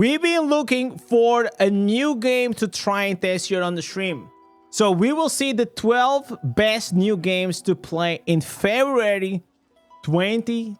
We've been looking for a new game to try and test here on the stream. So we will see the 12 best new games to play in February 2026.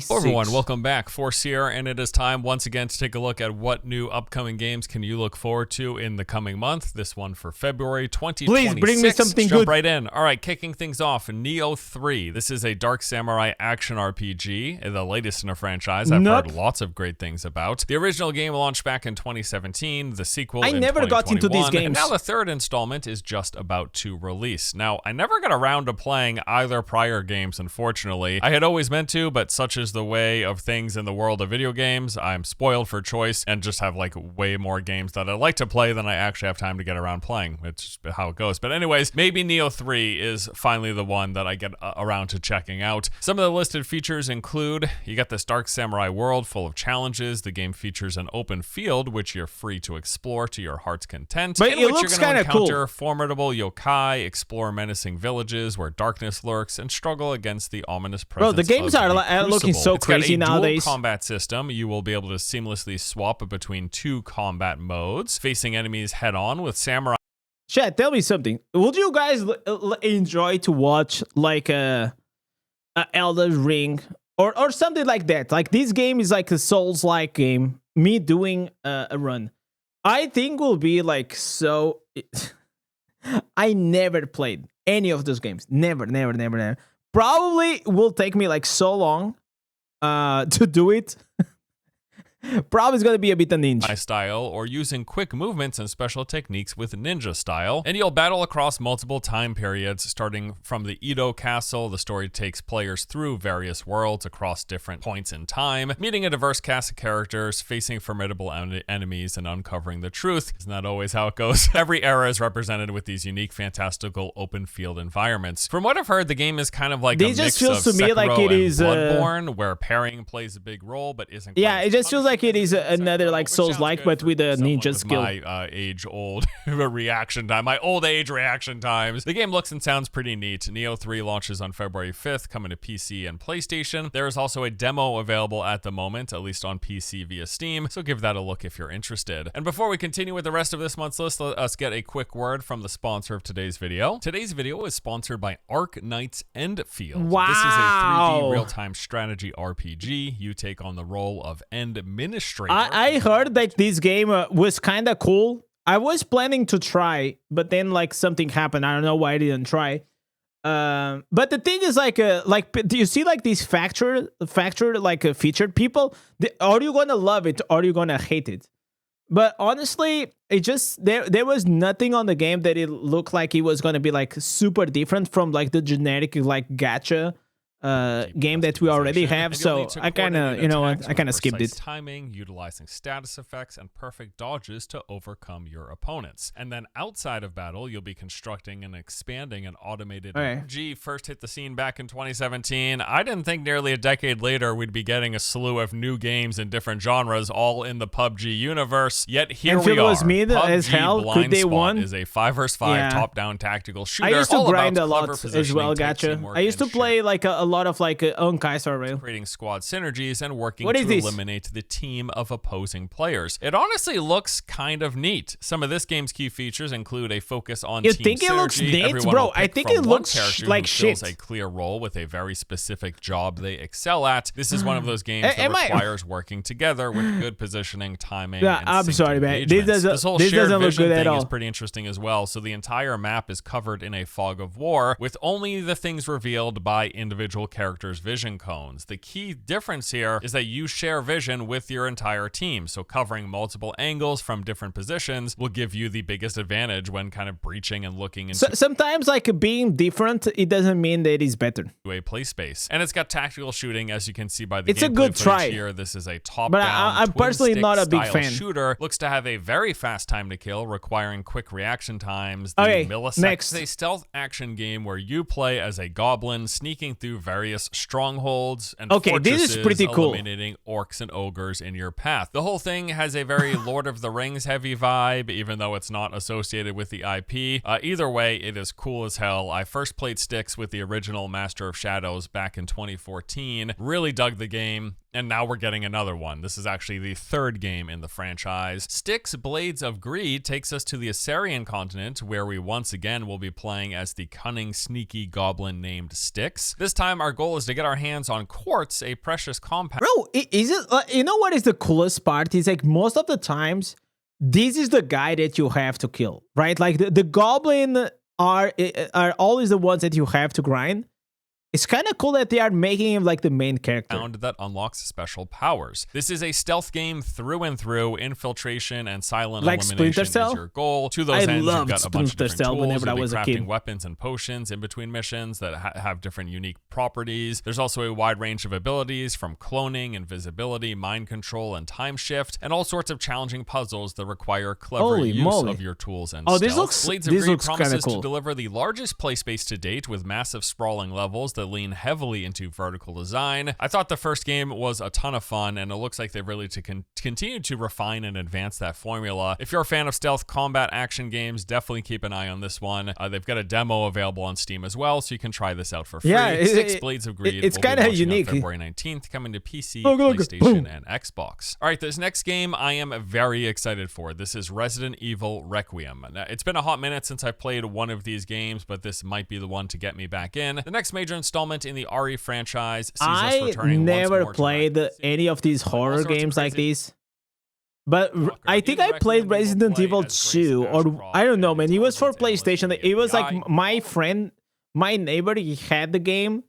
Hello everyone, welcome back. Force here, and it is time once again to take a look at what new upcoming games can you look forward to in the coming month. This one for February 2026. Please bring me something Jump good. right in. All right, kicking things off, Neo 3. This is a Dark Samurai action RPG, the latest in a franchise I've heard lots of great things about. The original game launched back in 2017, the sequel in 2021. I never got into these games. And now the third installment is just about to release. Now, I never got around to playing either prior games, unfortunately. I had always meant to, but such is the way of things in the world of video games. I'm spoiled for choice and just have like way more games that I like to play than I actually have time to get around playing. It's how it goes. But anyways, maybe Neo 3 is finally the one that I get around to checking out. Some of the listed features include, you got this Dark Samurai world full of challenges. The game features an open field, which you're free to explore to your heart's content. But it looks kind of cool. Formidable yokai, explore menacing villages where darkness lurks, and struggle against the ominous presence. Bro, the games are looking so crazy nowadays. It's got a dual combat system. You will be able to seamlessly swap between two combat modes, facing enemies head on with samurai. Chat, tell me something. Would you guys enjoy to watch like a Elder Ring or something like that? Like this game is like a Souls-like game. Me doing a run, I think will be like so. I never played any of those games. Never. Probably will take me like so long to do it. Probably it's gonna be a bit of ninja style, or using quick movements and special techniques with ninja style. And you'll battle across multiple time periods, starting from the Edo Castle. The story takes players through various worlds across different points in time, meeting a diverse cast of characters, facing formidable enemies, and uncovering the truth. Isn't that always how it goes? Every era is represented with these unique, fantastical, open field environments. From what I've heard, the game is kind of like a mix of Sekiro and Bloodborne, where parrying plays a big role, but isn't. Yeah, it just feels like it is another like Souls-like, but with a ninja skill. My age-old reaction time, my old age reaction times. The game looks and sounds pretty neat. Neo 3 launches on February 5th, coming to PC and PlayStation. There is also a demo available at the moment, at least on PC via Steam, so give that a look if you're interested. And before we continue with the rest of this month's list, let us get a quick word from the sponsor of today's video. Today's video is sponsored by Arc Knight's Endfield. Wow. This is a 3D real-time strategy RPG. You take on the role of End Administrator. I heard that this game was kind of cool. I was planning to try, but then like something happened. I don't know why I didn't try. But the thing is like do you see like these featured people? Are you gonna love it or are you gonna hate it? But honestly, it just there was nothing on the game that it looked like it was gonna be like super different from like the generic like gacha game that we already have, so I kind of, you know what, I kind of skipped it. Timing, utilizing status effects, and perfect dodges to overcome your opponents. And then outside of battle, you'll be constructing and expanding an automated RPG. First hit the scene back in 2017. I didn't think nearly a decade later we'd be getting a slew of new games in different genres, all in the PUBG universe. Yet here we are. Was me as hell. Could they won? Is a 5 vs 5 top-down tactical shooter. I used to grind a lot as well. Gotcha. I used to play like a lot of like Kaiser rail, creating squad synergies and working to eliminate the team of opposing players. It honestly looks kind of neat. Some of this game's key features include a focus on team synergy. You think it looks neat, bro? I think it looks like shit. A clear role with a very specific job they excel at. This is one of those games that requires working together with good positioning, timing. Yeah, and I'm sorry, man. This whole shared vision thing is pretty interesting as well. So the entire map is covered in a fog of war, with only the things revealed by individual characters' vision cones. The key difference here is that you share vision with your entire team, so covering multiple angles from different positions will give you the biggest advantage when kind of breaching and looking into. Sometimes like being different, it doesn't mean that it's better. A play space, and it's got tactical shooting, as you can see by the it's a good try here. This is a top-down, but I'm personally not a big fan. Shooter looks to have a very fast time to kill, requiring quick reaction times. Milliseconds. Next, a stealth action game where you play as a goblin, sneaking through various strongholds and fortresses, this is pretty cool. Eliminating orcs and ogres in your path. The whole thing has a very Lord of the Rings heavy vibe, even though it's not associated with the IP. Either way, it is cool as hell. I first played Styx with the original Master of Shadows back in 2014. Really dug the game. And now we're getting another one. This is actually the third game in the franchise. Styx Blades of Greed takes us to the Assyrian continent, where we once again will be playing as the cunning, sneaky goblin named Styx. This time, our goal is to get our hands on quartz, a precious compound. Bro, is it? You know what is the coolest part? Is like most of the times, this is the guy that you have to kill, right? Like the goblin are always the ones that you have to grind. It's kind of cool that they are making him like the main character. That unlocks special powers. This is a stealth game through and through. Infiltration and silent like elimination is your goal. To those ends, you've got a bunch of different tools. Whenever I was a kid. Crafting weapons and potions in between missions that have different unique properties. There's also a wide range of abilities from cloning, invisibility, mind control, and time shift, and all sorts of challenging puzzles that require clever use of your tools and stealth. Blades of Greed promises to deliver the largest play space to date with massive sprawling levels that lean heavily into vertical design. I thought the first game was a ton of fun, and it looks like they've really continue to refine and advance that formula. If you're a fan of stealth combat action games, definitely keep an eye on this one. They've got a demo available on Steam as well, so you can try this out for free. Yeah, Styx Blades of Greed. It's kind of unique. February 19th, coming to PC, PlayStation, and Xbox. All right, this next game I am very excited for. This is Resident Evil Requiem. Now, it's been a hot minute since I played one of these games, but this might be the one to get me back in. The next major installment in the RE franchise sees us returning never once more played any of these horror games like these. But I think I played Resident Evil 2, or I don't know, man. It was for PlayStation. It was like my friend, my neighbor, he had the game.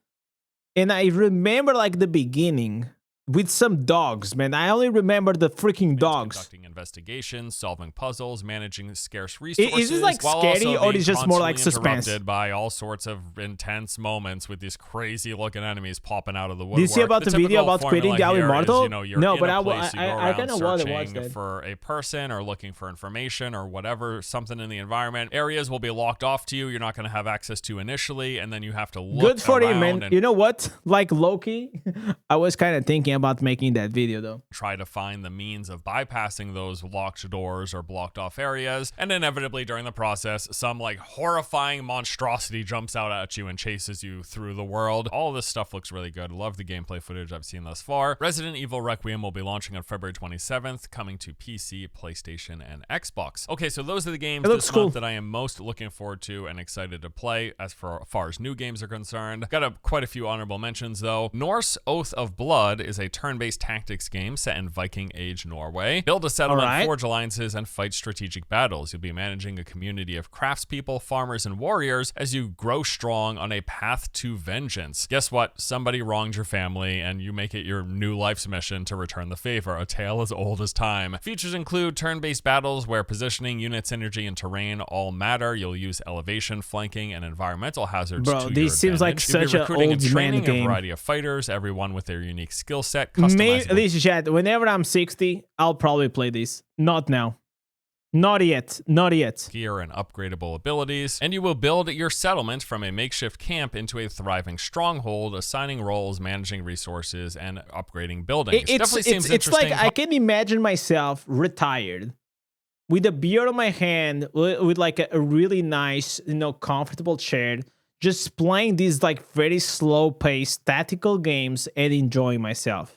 And I remember like the beginning with some dogs, man. I only remember the freaking dogs. Conducting investigations, solving puzzles, managing scarce resources. Is this like scary, or is it just more like suspense? Interrupted by all sorts of intense moments with these crazy looking enemies popping out of the woodwork. Did you see about the video about quitting the Immortal? No, but I kind of want to watch that. For a person or looking for information or whatever, something in the environment. Areas will be locked off to you. You're not going to have access to initially, and then you have to look Good for around him, man. You know what? Like Loki, I was kind of thinking about making that video though. Try to find the means of bypassing those locked doors or blocked off areas, and inevitably during the process, some like horrifying monstrosity jumps out at you and chases you through the world. All of this stuff looks really good. Love the gameplay footage I've seen thus far. Resident Evil Requiem will be launching on February 27th, coming to PC, PlayStation, and Xbox. Okay, so those are the games this month that I am most looking forward to and excited to play as far as new games are concerned. Got quite a few honorable mentions though. Norse Oath of Blood is a turn-based tactics game set in Viking Age Norway. Build a settlement, forge alliances, and fight strategic battles. You'll be managing a community of craftspeople, farmers, and warriors as you grow strong on a path to vengeance. Guess what? Somebody wronged your family, and you make it your new life's mission to return the favor. A tale as old as time. Features include turn-based battles where positioning, unit synergy, and terrain all matter. You'll use elevation, flanking, and environmental hazards. Bro, this seems like such an old man game. A variety of fighters, everyone with their unique skill set. This chat, whenever I'm 60, I'll probably play this. Not now. Not yet. Not yet. Gear and upgradable abilities, and you will build your settlement from a makeshift camp into a thriving stronghold, assigning roles, managing resources, and upgrading buildings. It's like I can imagine myself retired with a beer on my hand, with like a really nice, comfortable chair, just playing these like very slow-paced tactical games and enjoying myself.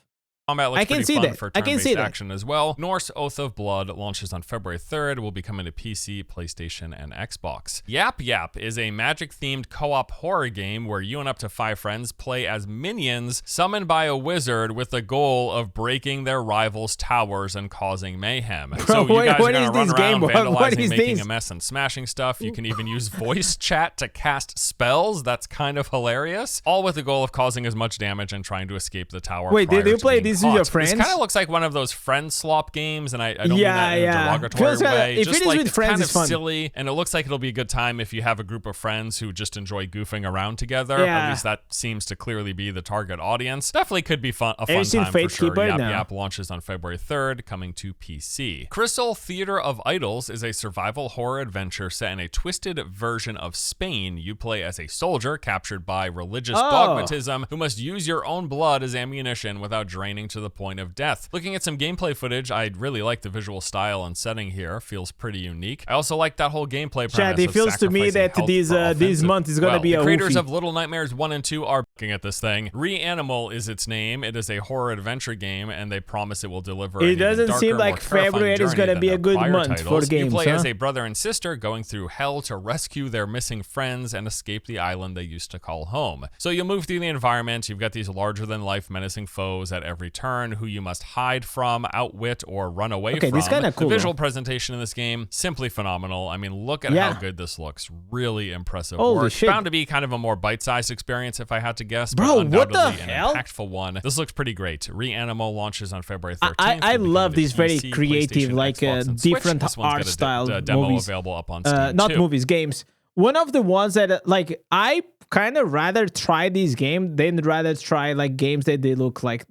Combat looks pretty fun for turn-based action as well. Norse Oath of Blood launches on February 3rd. Will be coming to PC, PlayStation, and Xbox. Yap Yap is a magic-themed co-op horror game where you and up to 5 friends play as minions summoned by a wizard with the goal of breaking their rivals' towers and causing mayhem. So you guys are going to run around vandalizing, making a mess, and smashing stuff. You can even use voice chat to cast spells. That's kind of hilarious. All with the goal of causing as much damage and trying to escape the tower. Wait, did you play this with your friends? This kind of looks like one of those friend slop games, and I don't mean that in a derogatory way. If it is with friends, it's kind of silly, and it looks like it'll be a good time if you have a group of friends who just enjoy goofing around together. At least that seems to clearly be the target audience. Definitely could be a fun time for sure. Yap Yap launches on February 3rd, coming to PC. Crystal Theater of Idols is a survival horror adventure set in a twisted version of Spain. You play as a soldier captured by religious dogmatism who must use your own blood as ammunition without draining to the point of death. Looking at some gameplay footage, I really like the visual style and setting here. Feels pretty unique. I also like that whole gameplay premise. Chad, it feels to me that this month is going to be a creators of Little Nightmares 1 and 2 are looking at this thing. Reanimal is its name. It is a horror adventure game, and they promise it will deliver. It doesn't seem like February is going to be a good month for games. You play as a brother and sister going through hell to rescue their missing friends and escape the island they used to call home. So you'll move through the environment. You've got these larger-than-life menacing foes at every turn who you must hide from, outwit, or run away from. This kind of cool. The visual presentation in this game, simply phenomenal. I mean, look at how good this looks. Really impressive work. Shit. Bound to be kind of a more bite-sized experience if I had to guess. Bro, but what the undoubtedly hell? An impactful one. This looks pretty great. Reanimal launches on February 13th. I love these very PC, creative, like different art style demo movies. Available up on Steam not too. movies, games. One of the ones that like I kind of rather try these games than rather try like games that they look like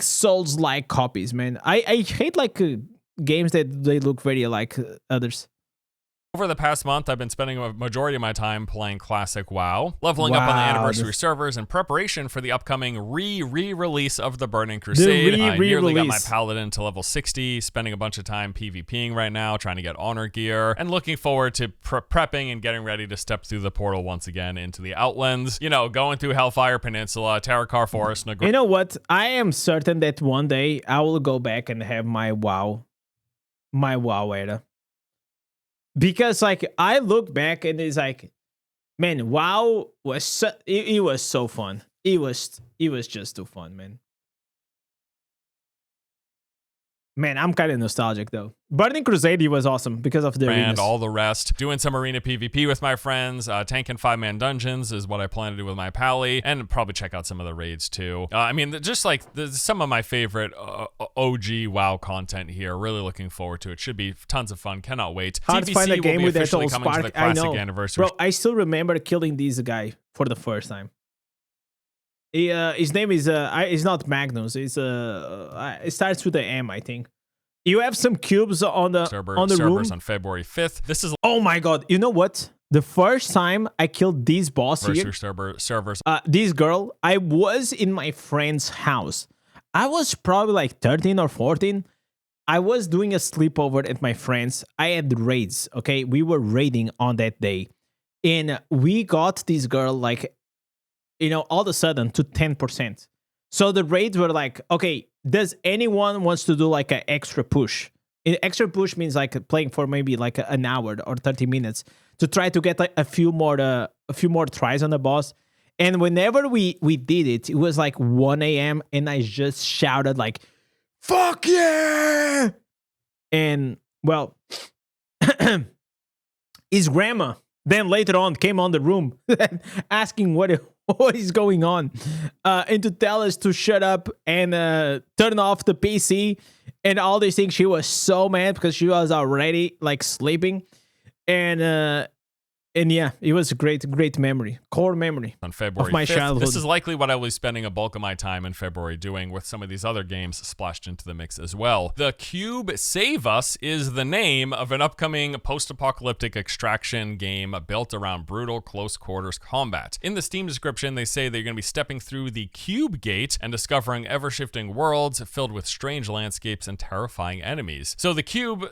Souls-like copies, man. I hate like games that they look very like others. Over the past month, I've been spending a majority of my time playing classic WoW, leveling up on the anniversary servers in preparation for the upcoming re-release of the Burning Crusade. I nearly got my Paladin to level 60, spending a bunch of time PvPing right now, trying to get honor gear, and looking forward to prepping and getting ready to step through the portal once again into the Outlands. You know, going through Hellfire Peninsula, Terrakar Forest, You know what? I am certain that one day I will go back and have my WoW era. Because like I look back and it's like, man, WoW was it was so fun. It was just too fun, man. Man, I'm kind of nostalgic though. Burning Crusade was awesome because of the arenas. And all the rest. Doing some arena PvP with my friends. Tanking 5-man dungeons is what I plan to do with my pally. And probably check out some of the raids too. I mean, just like some of my favorite OG WoW content here. Really looking forward to it. Should be tons of fun. Cannot wait. Hard to find a game with that old spark. To the classic anniversary. Bro, I still remember killing this guy for the first time. His name is it's not Magnus. It's it starts with the M, I think. You have some cubes on the servers room on February 5th. This is oh my god! You know what? The first time I killed this boss here, servers. This girl, I was in my friend's house. I was probably like 13 or 14. I was doing a sleepover at my friend's. I had raids. Okay, we were raiding on that day, and we got this girl like, you know, all of a sudden to 10%. So the raids were like, okay, does anyone wants to do like an extra push? An extra push means like playing for maybe like an hour or 30 minutes to try to get like a few more tries on the boss. And whenever we did it, it was like 1 a.m. and I just shouted like, "Fuck yeah!" And well, his grandma then later on came on the room asking what is going on, and to tell us to shut up and turn off the PC and all these things. She was so mad because she was already like sleeping, and yeah, it was a great memory, core memory on February of my 5th. childhood. This is likely what I was spending a bulk of my time in February doing, with some of these other games splashed into the mix as well. The Cube Save Us is the name of an upcoming post-apocalyptic extraction game built around brutal close quarters combat. In the Steam description, they say they're going to be stepping through the Cube Gate and discovering ever-shifting worlds filled with strange landscapes and terrifying enemies. So the Cube,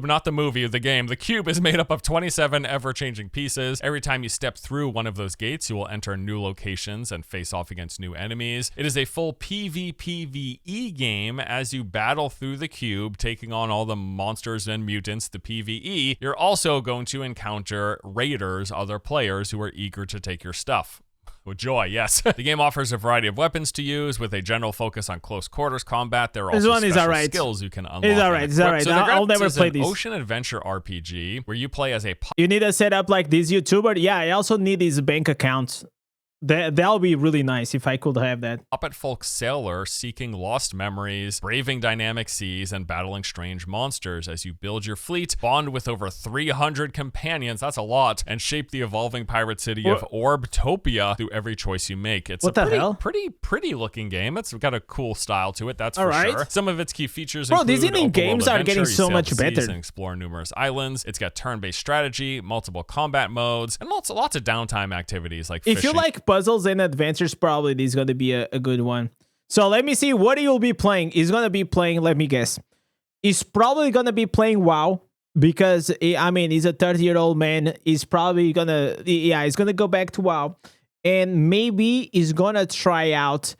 not the movie, the game, the Cube is made up of 27 ever-changing pieces. Every time you step through one of those gates, you will enter new locations and face off against new enemies. It is a full PvPvE game as you battle through the cube, taking on all the monsters and mutants, the PvE. You're also going to encounter raiders, other players who are eager to take your stuff. With joy, yes. The game offers a variety of weapons to use with a general focus on close quarters combat. There are also special skills you can unlock. It's alright. So I'll never play this. This Ocean adventure RPG where you play as a. You need a setup like this YouTuber. Yeah, I also need his bank account. That'll be really nice if I could have that. Puppet folk sailor seeking lost memories, braving dynamic seas, and battling strange monsters as you build your fleet, bond with over 300 companions, that's a lot, and shape the evolving pirate city of Orbtopia through every choice you make. It's a pretty looking game. It's got a cool style to it, that's for sure. Some of its key features include these indie games are getting so much better. And explore numerous islands. It's got turn-based strategy, multiple combat modes, and lots of downtime activities like fishing. If you like puzzles and adventures, probably this is going to be a good one. So let me see what he'll be playing. He's going to be playing, let me guess. He's probably going to be playing WoW because, I mean, he's a 30-year-old man. He's probably going to, he's going to go back to WoW. and maybe is gonna try out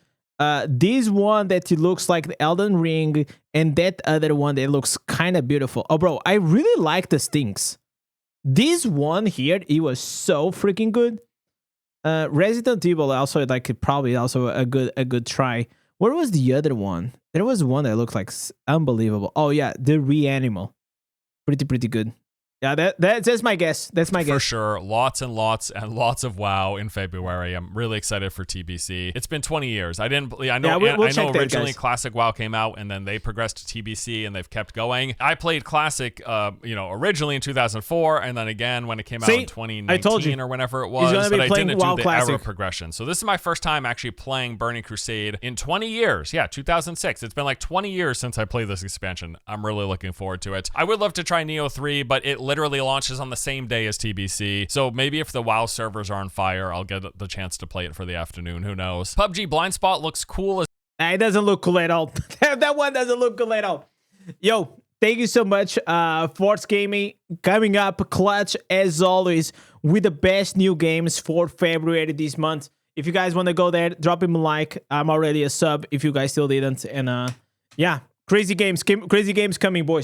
this one that it looks like the Elden Ring, and that other one that looks kind of beautiful. Oh, bro, I really like the stinks. This one here, it was so freaking good. Resident Evil also like probably also a good try. Where was the other one? There was one that looked like unbelievable. Oh yeah, the Reanimal, pretty good. Yeah, that's my guess. That's my guess. For sure. Lots and lots and lots of WoW in February. I'm really excited for TBC. It's been 20 years. I know originally Classic WoW came out and then they progressed to TBC and they've kept going. I played Classic originally in 2004 and then again when it came out in 2019 or whenever it was, but I didn't do the era progression. So this is my first time actually playing Burning Crusade in 20 years. Yeah, 2006. It's been like 20 years since I played this expansion. I'm really looking forward to it. I would love to try Neo 3, but it literally launches on the same day as TBC. So maybe if the WoW servers are on fire, I'll get the chance to play it for the afternoon. Who knows? PUBG Blind Spot looks cool as... It doesn't look cool at all. That one doesn't look cool at all. Yo, thank you so much. Force Gaming coming up clutch as always with the best new games for February this month. If you guys want to go there, drop him a like. I'm already a sub if you guys still didn't. And yeah, crazy games coming, boys.